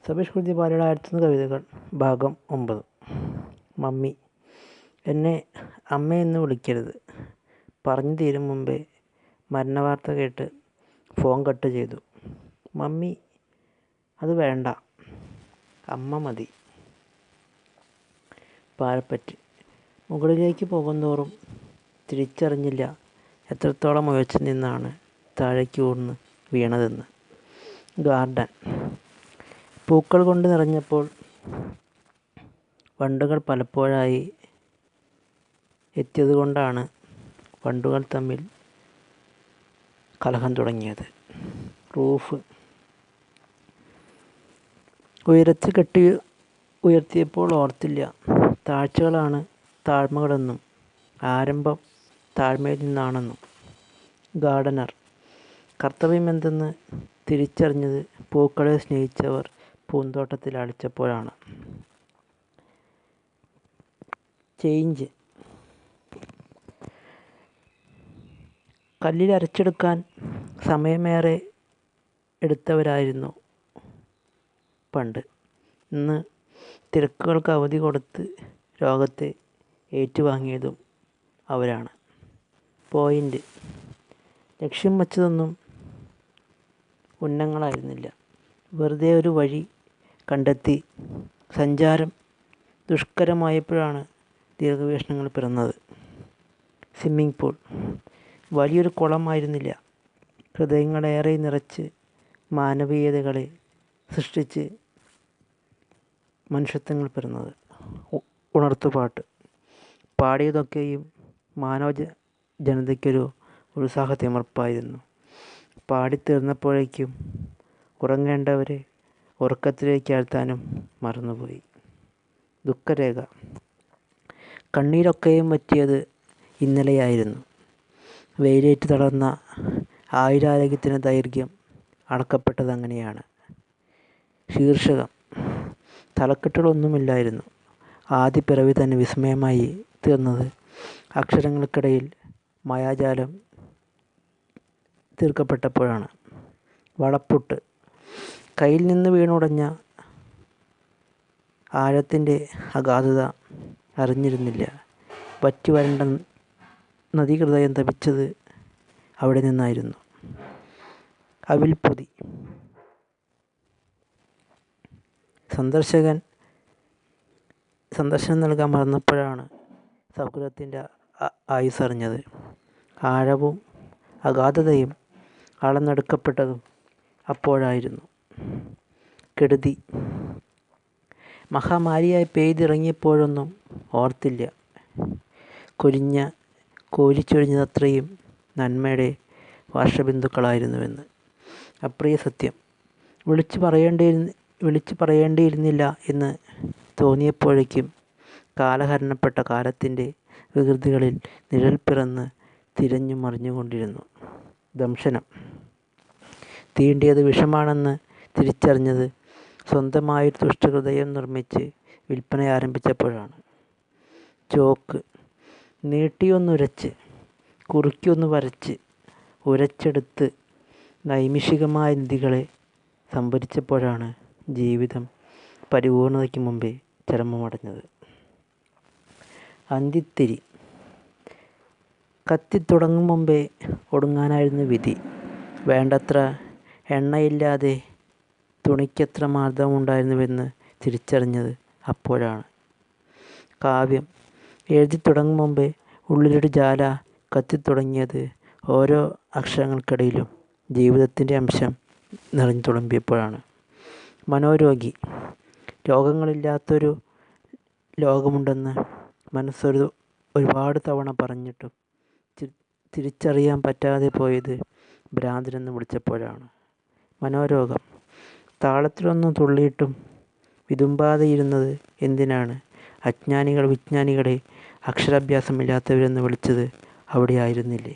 സബീഷ് കുറുതി പാലയുടെ 1001 കവിതകൾ ഭാഗം 9. മമ്മി. എന്നെ അമ്മയെന്ന് വിളിക്കരുത്. പറഞ്ഞു തീരും മുമ്പേ മരണവാർത്ത കേട്ട് ഫോൺ കട്ട് ചെയ്തു. മമ്മി, അത് വേണ്ട, അമ്മ മതി. പാരപ്പറ്റ്. മുകളിലേക്ക് പോകുന്തോറും തിരിച്ചറിഞ്ഞില്ല എത്രത്തോളം ഉയർച്ച നിന്നാണ് താഴേക്ക് ഊർന്ന് വീണതെന്ന്. ഗാർഡൻ. പൂക്കൾ കൊണ്ട് നിറഞ്ഞപ്പോൾ വണ്ടുകൾ പലപ്പോഴായി എത്തിയതുകൊണ്ടാണ് വണ്ടുകൾ തമ്മിൽ കലഹം തുടങ്ങിയത്. റൂഫ്. ഉയരത്തിൽ കെട്ടി ഉയർത്തിയപ്പോൾ ഓർത്തില്ല താഴ്ചകളാണ് താഴ്മകളെന്നും ആരംഭം താഴ്മയിൽ നിന്നാണെന്നും. ഗാർഡനർ. കർത്തവ്യമെന്തെന്ന് തിരിച്ചറിഞ്ഞത് പൂക്കളെ സ്നേഹിച്ചവർ പൂന്തോട്ടത്തിൽ അടിച്ചപ്പോഴാണ്. ചേഞ്ച്. കല്ലിൽ അരച്ചെടുക്കാൻ സമയമേറെ എടുത്തവരായിരുന്നു പണ്ട്. ഇന്ന് തിരക്കുകൾക്ക് അവധി കൊടുത്ത് രോഗത്തെ ഏറ്റുവാങ്ങിയതും അവരാണ്. പോയിൻ്റ്. ലക്ഷ്യം വച്ചതൊന്നും ഉന്നങ്ങളായിരുന്നില്ല. വെറുതെ ഒരു വഴി കണ്ടെത്തി സഞ്ചാരം ദുഷ്കരമായപ്പോഴാണ് ദീർഘവീക്ഷണങ്ങൾ പിറന്നത്. Swimming pool. വലിയൊരു കുളമായിരുന്നില്ല. ഹൃദയങ്ങളേറെ നിറച്ച് മാനവീയതകളെ സൃഷ്ടിച്ച് മനുഷ്യത്വങ്ങൾ പിറന്നത്. ഉണർത്തുപാട്ട്. പാടിയതൊക്കെയും മാനവ ജനതയ്ക്കൊരു ഉത്സാഹത്തിമർപ്പായിരുന്നു. പാടിത്തീർന്നപ്പോഴേക്കും ഉറങ്ങേണ്ടവരെ ഉറക്കത്തിലേക്ക് ആഴ്ത്താനും മറന്നുപോയി. ദുഃഖരേഖ. കണ്ണീരൊക്കെയും വറ്റിയത് ഇന്നലെയായിരുന്നു. വെയിലേറ്റ് തളർന്ന ആയുരാരോഗ്യത്തിൻ്റെ ദൈർഘ്യം അളക്കപ്പെട്ടത് അങ്ങനെയാണ്. ശീർഷകം. തലക്കെട്ടുകളൊന്നുമില്ലായിരുന്നു. ആദ്യ പിറവി തന്നെ വിസ്മയമായി തീർന്നത് അക്ഷരങ്ങൾക്കിടയിൽ മായാജാലം തീർക്കപ്പെട്ടപ്പോഴാണ്. വളപ്പൊട്ട്. കയ്യിൽ നിന്ന് വീണുടഞ്ഞ ആഴത്തിൻ്റെ അഗാധത അറിഞ്ഞിരുന്നില്ല. വറ്റി വരണ്ട നദീഹൃദയം തപിച്ചത് അവിടെ നിന്നായിരുന്നു. അവിൽപ്പൊതി. സന്ദർശനം നൽകാൻ മറന്നപ്പോഴാണ് സൗഹൃദത്തിൻ്റെ ആയുസ്സറിഞ്ഞത്. ആഴവും അഗാധതയും അളന്നെടുക്കപ്പെട്ടതും അപ്പോഴായിരുന്നു. കെടുതി. മഹാമാരിയായി പെയ്തിറങ്ങിയപ്പോഴൊന്നും ഓർത്തില്ല കോരിച്ചൊരിഞ്ഞതത്രയും നന്മയുടെ വർഷബിന്ദുക്കളായിരുന്നുവെന്ന്. അപ്രിയ സത്യം. വിളിച്ചു പറയേണ്ടിയിരുന്നില്ല എന്ന് തോന്നിയപ്പോഴേക്കും കാലഹരണപ്പെട്ട കാലത്തിൻ്റെ വികൃതികളിൽ നിഴൽ പിറന്ന് തിരഞ്ഞു മറിഞ്ഞുകൊണ്ടിരുന്നു. ദംശനം. തീണ്ടിയത് വിഷമാണെന്ന് തിരിച്ചറിഞ്ഞത് സ്വന്തമായൊരു ദുഷ്ടഹൃദയം നിർമ്മിച്ച് വിൽപ്പന ആരംഭിച്ചപ്പോഴാണ്. ചോക്ക്. നീട്ടിയൊന്നുരച്ച് കുറുക്കിയൊന്ന് വരച്ച് ഉരച്ചെടുത്ത് നൈമിഷികമായ നിധികളെ സംഭരിച്ചപ്പോഴാണ് ജീവിതം പരിപൂർണതയ്ക്ക് മുമ്പേ ചരമമടഞ്ഞത്. അന്തിത്തിരി. കത്തിത്തുടങ്ങും മുമ്പേ ഒടുങ്ങാനായിരുന്നു വിധി. വേണ്ടത്ര എണ്ണയില്ലാതെ തുണിക്കെത്ര മാർദ്ദവമുണ്ടായിരുന്നുവെന്ന് തിരിച്ചറിഞ്ഞത് അപ്പോഴാണ്. കാവ്യം. എഴുതി തുടങ്ങും മുമ്പേ ഉള്ളിലൊരു ജ്വാല കത്തിത്തുടങ്ങിയത് ഓരോ അക്ഷരങ്ങൾക്കിടയിലും ജീവിതത്തിൻ്റെ അംശം നിറഞ്ഞു തുളുമ്പിയപ്പോഴാണ്. മനോരോഗി. രോഗങ്ങളില്ലാത്തൊരു ലോകമുണ്ടെന്ന് ഒരുപാട് തവണ പറഞ്ഞിട്ടും തിരിച്ചറിയാൻ പറ്റാതെ പോയത് ഭ്രാന്തനെന്ന് വിളിച്ചപ്പോഴാണ്. മനോരോഗം. താളത്തിലൊന്നും തുള്ളിയിട്ടും വിതുമ്പാതെയിരുന്നത് എന്തിനാണ്? അജ്ഞാനികൾ വിജ്ഞാനികളെ അക്ഷരാഭ്യാസമില്ലാത്തവരെന്ന് വിളിച്ചത് അവിടെയായിരുന്നില്ലേ?